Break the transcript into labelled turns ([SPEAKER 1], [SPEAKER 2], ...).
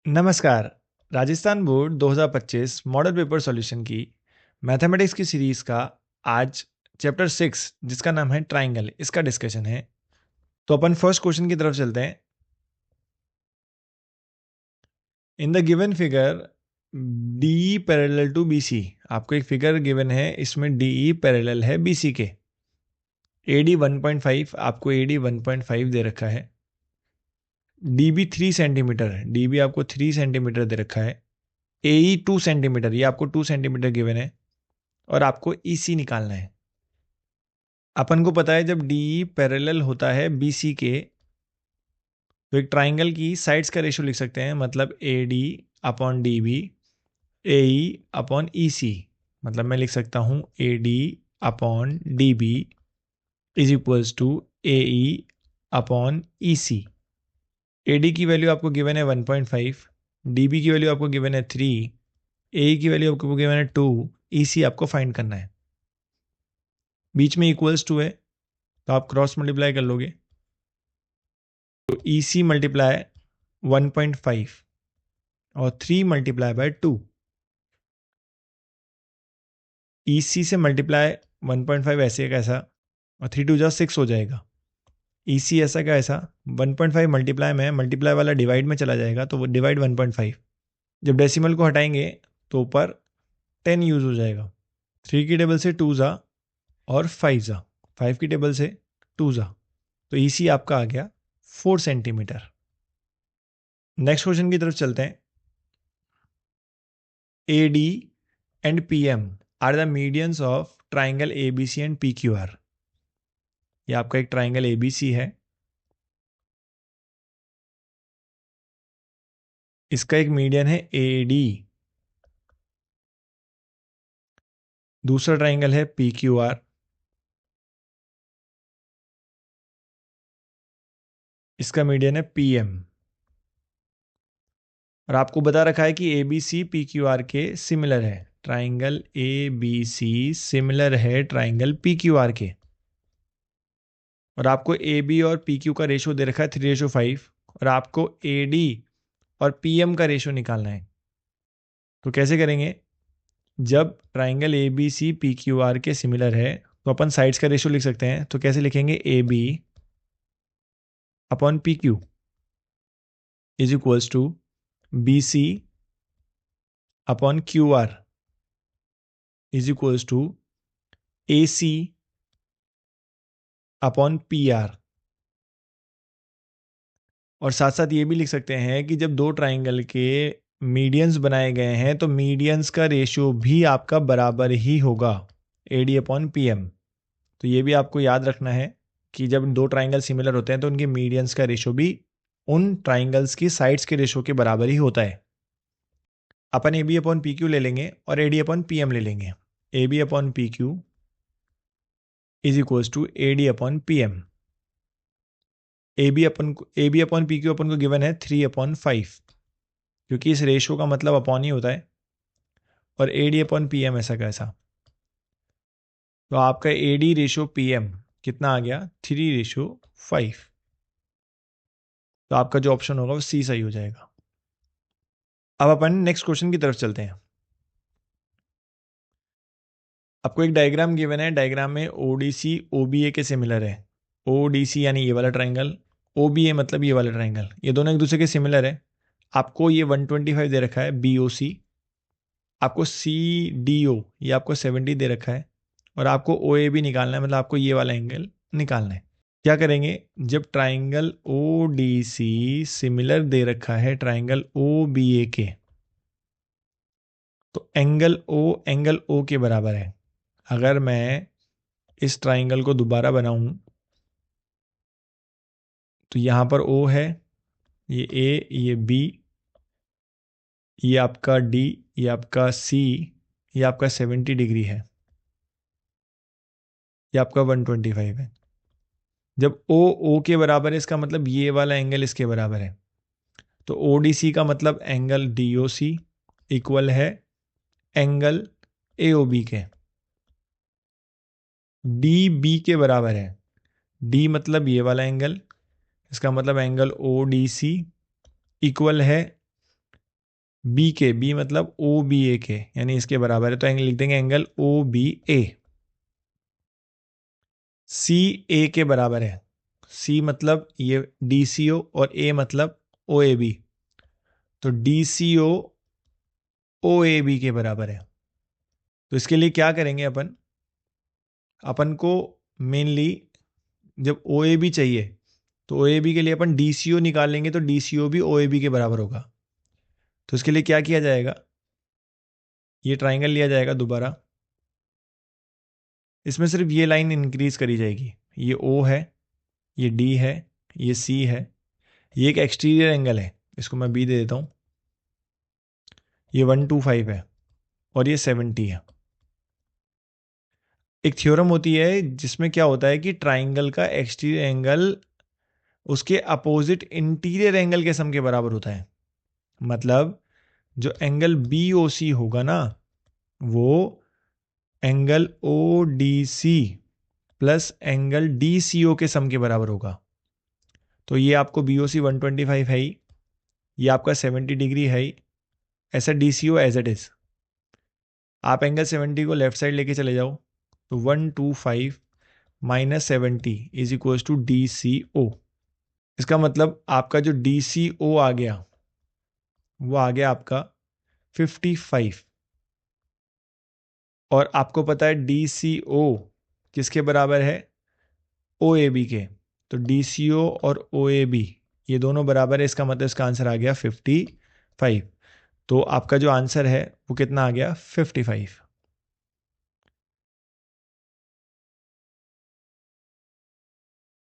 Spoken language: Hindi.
[SPEAKER 1] नमस्कार। Rajasthan board 2025 model paper solution की मैथमेटिक्स की सीरीज का आज चैप्टर 6 जिसका नाम है ट्राइंगल, इसका डिस्कशन है। तो अपन फर्स्ट क्वेश्चन की तरफ चलते हैं। In the given figure D parallel to BC, आपको एक फिगर गिवन है, इसमें डी पैरेलल है बीसी के। एडी 1.5, आपको एडी 1.5 दे रखा है। डीबी 3 सेंटीमीटर है, डीबी आपको 3 सेंटीमीटर दे रखा है। एई 2 सेंटीमीटर, ये आपको 2 सेंटीमीटर गिवन है और आपको ईसी निकालना है। अपन को पता है जब डी पैरेलल होता है बीसी के तो एक ट्राइंगल की साइड्स का रेशियो लिख सकते हैं, मतलब A D upon D B, A E upon E C. मतलब मैं लिख सकता हूँ A D upon D B is equals to A E upon E C. A D की वैल्यू आपको गिवन है 1.5, डी बी की वैल्यू आपको गिवन है 3, ए ई की वैल्यू आपको गिवन है 2, ई सी आपको फाइंड करना है। बीच में इक्वल्स टू है तो आप क्रॉस मल्टीप्लाई कर लोगे, तो ई सी मल्टीप्लाई 1.5 और 3 मल्टीप्लाई बाय 2। ई सी से मल्टीप्लाई 1.5 ऐसे का ऐसा और 3 2 जा 6 हो जाएगा। ई सी ऐसा का ऐसा 1.5 मल्टीप्लाई में, मल्टीप्लाई वाला डिवाइड में चला जाएगा तो वो डिवाइड 1.5। जब डेसिमल को हटाएंगे तो ऊपर 10 यूज हो जाएगा। 3 की टेबल से 2 जा और 5 जा, 5 की टेबल से 2 जा, तो ई सी आपका आ गया 4 सेंटीमीटर। नेक्स्ट क्वेश्चन की तरफ चलते हैं। A D and P M are the medians of triangle A B C and P Q R. ये आपका एक ट्राइंगल ए बी सी है, इसका एक मीडियन है ए डी। दूसरा ट्राइंगल है पी क्यू आर, इसका मीडियन है पी एम। और आपको बता रखा है कि A B C P Q R के सिमिलर है। Triangle A B C similar है ट्राइंगल पी क्यू आर के। और आपको ए बी और पी क्यू का रेशो दे रखा है 3:5 और आपको ए डी और पी एम का रेशो निकालना है। तो कैसे करेंगे? जब triangle A B C P Q R के सिमिलर है तो अपन साइड्स का रेशो लिख सकते हैं। तो कैसे लिखेंगे? A B upon P Q is equals to B C upon Q R is equals to A C upon P R. और साथ साथ ये भी लिख सकते हैं कि जब दो ट्राइंगल के मीडियंस बनाए गए हैं तो मीडियंस का रेशियो भी आपका बराबर ही होगा, A D upon P M. तो ये भी आपको याद रखना है कि जब दो ट्राइंगल सिमिलर होते हैं तो उनके मीडियंस का रेशियो भी उन ट्राइंगल्स की साइड्स के रेशियो के बराबर ही होता है। अपन A B upon P Q ले लेंगे और A D upon P M ले लेंगे। A B upon P Q is equals to A D upon P M. A B upon P Q अपन को गिवन है 3/5, क्योंकि इस रेशो का मतलब अपॉन ही होता है। और A D upon P M ऐसा कैसा, तो आपका A D ratio P M कितना आ गया? 3:5। तो आपका जो ऑप्शन होगा वो सी सही हो जाएगा। अब अपन नेक्स्ट क्वेश्चन की तरफ चलते हैं। आपको एक डायग्राम गिवन है, डायग्राम में ओडीसी ओबीए के सिमिलर है। ओडीसी यानी ये वाला ट्राइंगल, ओबीए मतलब ये वाला ट्राइंगल, ये दोनों एक दूसरे के सिमिलर है। आपको ये 125 दे रखा है बीओसी, आपको सी डी ओ ये आपको 70 दे रखा है और आपको ओ ए भी निकालना है, मतलब आपको ये वाला एंगल निकालना है। क्या करेंगे? जब triangle O D C similar दे रखा है ट्राइंगल ओ बी ए के, तो एंगल ओ के बराबर है। अगर मैं इस ट्राइंगल को दोबारा बनाऊं तो यहां पर ओ है, ये ए, ये बी, ये आपका डी, ये आपका सी, ये आपका 70 डिग्री है, ये आपका 125 है। जब ओ के बराबर है इसका मतलब ये वाला एंगल इसके बराबर है। तो ओ डी सी का मतलब एंगल डी ओ सी इक्वल है एंगल ए ओ बी के। डी बी के बराबर है, डी मतलब ये वाला एंगल, इसका मतलब angle O D C equal है बी के, बी मतलब ओ बी ए के, यानी इसके बराबर है, तो एंगल लिख देंगे एंगल ओ बी ए। सी ए के बराबर है, सी मतलब ये डी सी ओ और ए मतलब ओ ए बी, तो D C O A B के बराबर है। तो इसके लिए क्या करेंगे अपन, अपन को मेनली जब ओ ए बी चाहिए तो ओ ए बी के लिए अपन डी सी ओ निकाल लेंगे, तो डी सी ओ भी ओ ए बी के बराबर होगा। तो इसके लिए क्या किया जाएगा, ये ट्राइंगल लिया जाएगा दोबारा, इसमें सिर्फ ये लाइन इंक्रीज करी जाएगी, ये ओ है, ये डी है, ये सी है, ये एक एक्सटीरियर एंगल है, इसको मैं बी दे देता हूँ, ये 125 है और ये 70 है। एक थ्योरम होती है जिसमें क्या होता है कि ट्राइंगल का एक्सटीरियर एंगल उसके अपोजिट इंटीरियर एंगल के सम के बराबर होता है। मतलब जो एंगल बी ओ सी होगा ना, वो angle O D C plus angle D C O के सम के बराबर होगा। तो ये आपको बी ओ सी 125 है ही, ये आपका 70 डिग्री है ही, ऐसा D C O as it is. आप एंगल 70 को लेफ्ट साइड लेके चले जाओ, तो 125 minus 70 is equals to D C O. इसका मतलब आपका जो डी सी ओ आ गया वो आ गया आपका 55, और आपको पता है डी सी ओ किसके बराबर है, ओ ए बी के, तो डी सी ओ और ओ ए बी ये दोनों बराबर है, इसका मतलब इसका आंसर आ गया 55। तो आपका जो आंसर है वो कितना आ गया, 55।